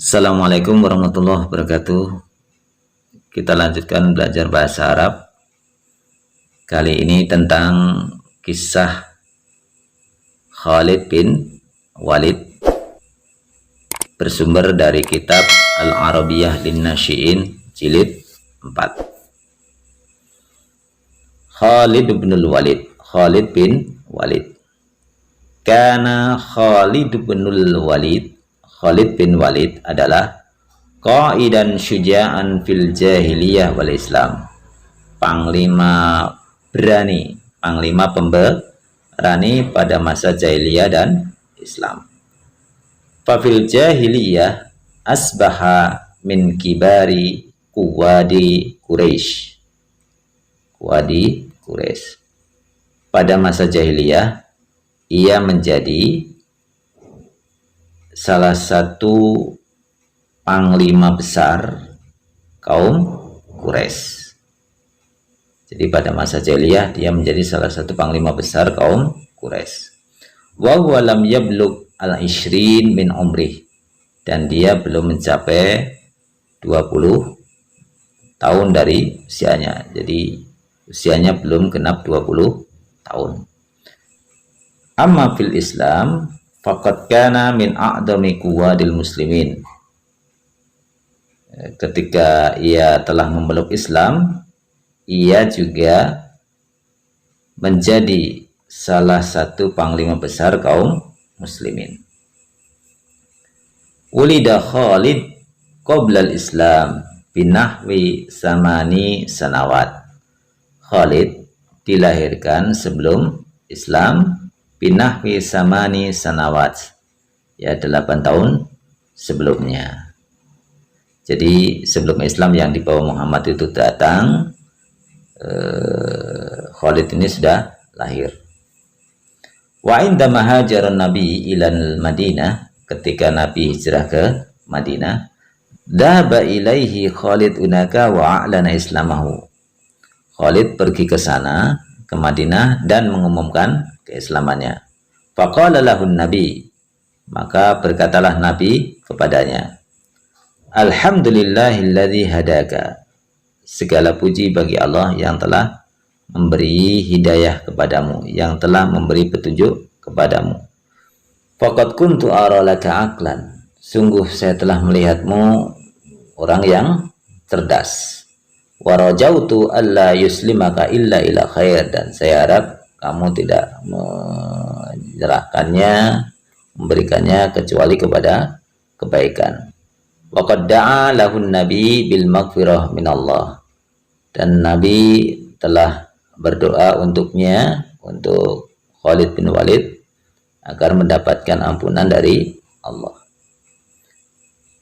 Assalamualaikum warahmatullahi wabarakatuh. Kita lanjutkan belajar bahasa Arab. Kali ini tentang kisah Khalid bin Walid, bersumber dari kitab Al-Arabiyah Lin-Nasyi'in jilid 4. Khalid bin Walid, Khalid bin Walid. Kana Khalid bin Walid, Khalid bin Walid adalah qaidan syuja'an fil jahiliyah wal Islam, panglima berani, panglima pemberani pada masa jahiliyah dan Islam. Fafil jahiliyah asbaha min kibari kuwadi Quraisy. Kuwadi Quraisy. Pada masa jahiliyah ia menjadi salah satu panglima besar kaum Quraisy. Jadi pada masa jahiliyah dia menjadi salah satu panglima besar kaum Quraisy. Wa huwa lam yablugh al-ishrin min umrih, dan dia belum mencapai 20 tahun dari usianya. Jadi usianya belum genap 20 tahun. Amma fil Islam faqad kana min a'dami quwadil muslimin. Ketika ia telah memeluk Islam, ia juga menjadi salah satu panglima besar kaum muslimin. Ulida Khalid qabla al-Islam binahwi samani sanawat. Khalid dilahirkan sebelum Islam binahwi samani sanawat, ya 8 tahun sebelumnya. Jadi sebelum Islam yang dibawa Muhammad itu datang, Khalid ini sudah lahir. Wa inda mahajaran Nabi ilal Madinah, ketika Nabi hijrah ke Madinah, dhaba ilaihi Khalid unaka wa a'lana islamahu. Khalid pergi ke sana, ke Madinah, dan mengumumkan keislamannya. Faqala lahun Nabi, maka berkatalah Nabi kepadanya, Alhamdulillahilladzi hadaka. Segala puji bagi Allah yang telah memberi hidayah kepadamu, yang telah memberi petunjuk kepadamu. Faqad kuntu ara laka aqlan. Sungguh saya telah melihatmu orang yang cerdas. Wa rajautu alla yuslimaka illa ila khair, dan saya harap kamu tidak menyerahkannya, memberikannya kecuali kepada kebaikan. Wa qad da'a lahun nabi bil maghfirah minallah, dan Nabi telah berdoa untuknya, untuk Khalid bin Walid, agar mendapatkan ampunan dari Allah.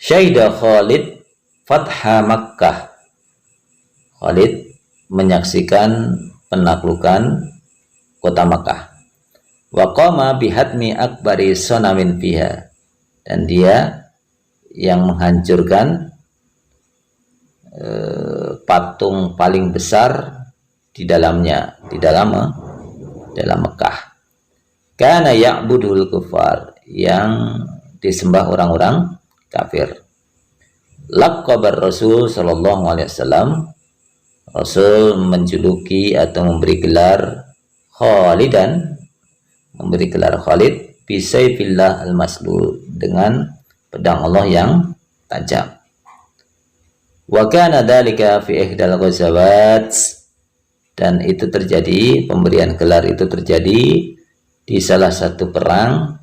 Syahida Khalid Fatha Makkah. Khalid menyaksikan penaklukan kota Makkah. Wa qama bihatmi akbari sonamin fiha, dan dia yang menghancurkan patung paling besar di dalamnya, di dalam Mekah. Kana ya'budul kufar, yang disembah orang-orang kafir. Laqabar Rasul sallallahu alaihi wasallam, Rasul menjuluki atau memberi gelar Khalidan, memberi gelar Khalid bisayfillah al-maslul, dengan pedang Allah yang tajam. Wa kana dzalika fi ihdal ghazawat, dan itu terjadi, pemberian gelar itu terjadi di salah satu perang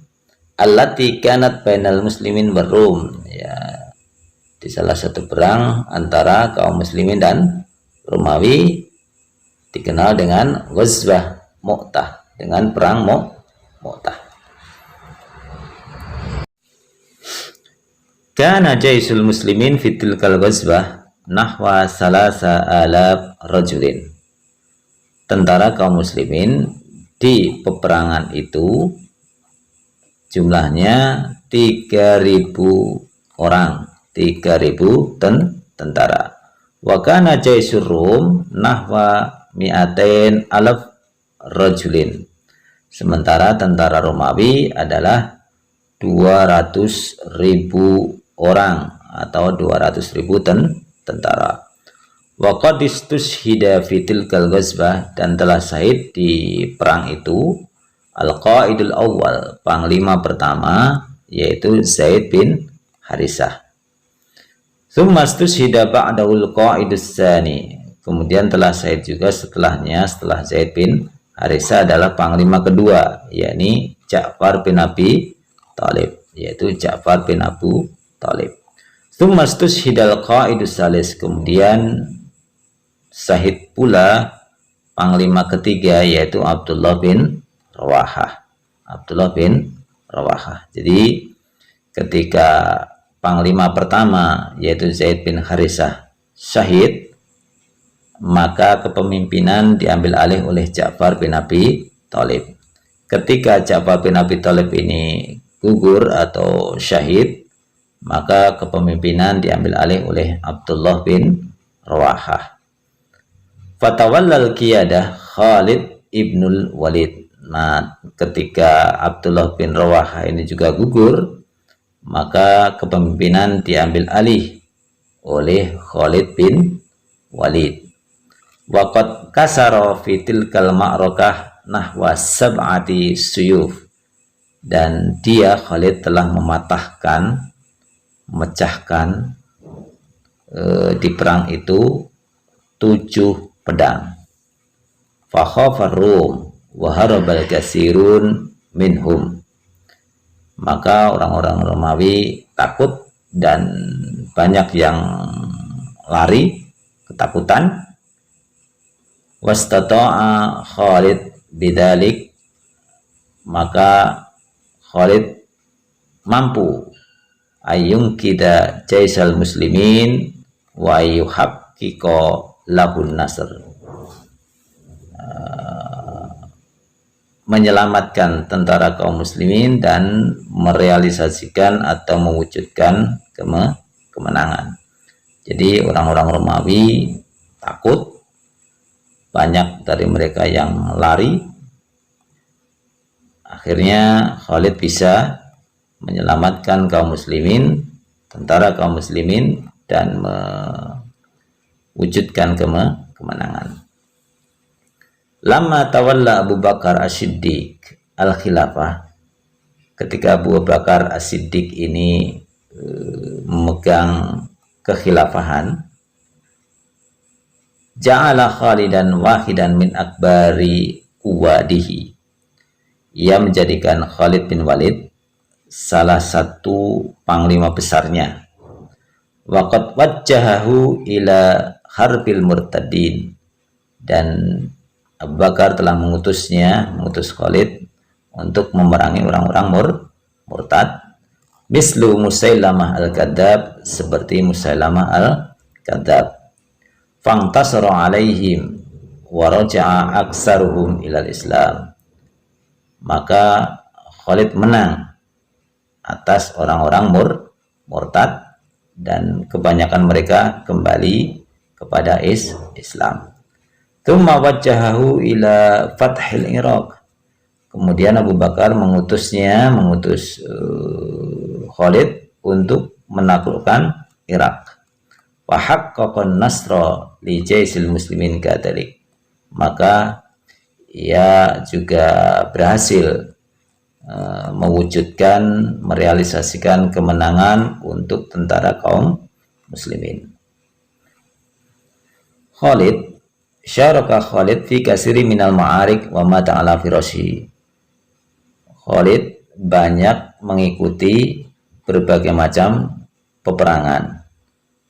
allati kanat bainal muslimin war Rum, ya, di salah satu perang antara kaum muslimin dan Romawi, dikenal dengan Ghazwah Mu'tah, dengan perang Mu'tah. Kana jaisul muslimin fi tilkal ghazwah nahwa salasa alaf rajulin. Tentara kaum muslimin di peperangan itu jumlahnya 3.000 orang, 3.000 tentara. Wa kana jaisur Rum nahwa mi'atain alaf rajulin. Sementara tentara Romawi adalah 200.000 orang atau 200.000 tentara. Wa qad istushhida fi tilkal ghazwah, dan telah syahid di perang itu al-qaidul awal, panglima pertama, yaitu Zaid bin Harisah. Tsumma istushhida ba'dahul qaidus tsani, kemudian telah syahid juga setelahnya, setelah Zaid bin Harisah adalah panglima kedua, yakni Ja'far bin Abi Thalib, yaitu Ja'far bin Abu Thalib. Tsumma istushhidal qaidus salis, kemudian syahid pula panglima ketiga, yaitu Abdullah bin Rawahah. Abdullah bin Rawahah. Jadi ketika panglima pertama, yaitu Zaid bin Harisah, syahid, maka kepemimpinan diambil alih oleh Ja'far bin Abi Thalib. Ketika Ja'far bin Abi Thalib ini gugur atau syahid, maka kepemimpinan diambil alih oleh Abdullah bin Rawahah. Fatawallal qiyadah Khalid ibnul Walid. Nah, ketika Abdullah bin Rawahah ini juga gugur, maka kepemimpinan diambil alih oleh Khalid bin Walid. Waqad kasara fi tilkal ma'rakah nahwa sab'ati suyuf, dan dia Khalid telah memecahkan di perang itu 7 pedang. Fakhafar Rum wa harabal kasirun minhum, maka orang-orang Romawi takut dan banyak yang lari ketakutan. Wastata'a Khalid bidalik, maka Khalid mampu ayung kita jaisal muslimin wa yuhaqqiqa lahun nasr, menyelamatkan tentara kaum muslimin dan merealisasikan atau mewujudkan kemenangan. Jadi orang-orang Romawi takut, banyak dari mereka yang lari. Akhirnya Khalid bisa menyelamatkan kaum muslimin, tentara kaum muslimin, dan wujudkan kemenangan. Lama tawalla Abu Bakar As-Siddiq al-khilafah, ketika Abu Bakar As-Siddiq ini memegang kekhilafahan, ja'ala Khalidan wahidan min akbari quwadihi, ia menjadikan Khalid bin Walid salah satu panglima besarnya. Waqad wajjahahu ila harbil murtadin, dan Abu Bakar telah mengutus Khalid untuk memerangi orang-orang murtad, mislu Musailamah al-Kadzab, seperti Musailamah al-Kadzab. Fangtasara alaihim wa raja'a aksaruhum ilal Islam, maka Khalid menang atas orang-orang murtad, dan kebanyakan mereka kembali kepada Islam. Tsumma wajjahahu ila fathil Iraq, kemudian Abu Bakar mengutus Khalid untuk menaklukkan Irak. Wa haqqaqan nasra li jaisil muslimin kadzalik, maka ia juga berhasil mewujudkan, merealisasikan kemenangan untuk tentara kaum muslimin. Syaraka Khalid fi kasiri minal ma'arik wa mata ala firashi. Khalid banyak mengikuti berbagai macam peperangan.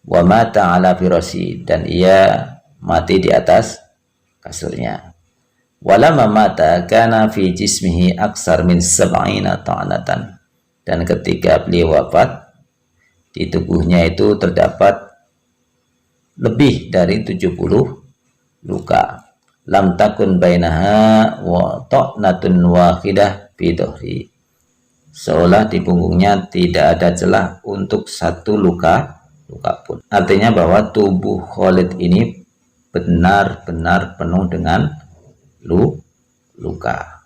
Wa mata ala firashi, dan ia mati di atas kasurnya. Walamma mata kana fi jismihi aksar min sab'ina ta'natan, dan ketika beliau wafat, di tubuhnya itu terdapat lebih dari 70 luka. Lam takun bainaha wa ta'natun wahidah fi dhahri, seolah di punggungnya tidak ada celah untuk satu luka pun. Artinya bahwa tubuh Khalid ini benar-benar penuh dengan luka.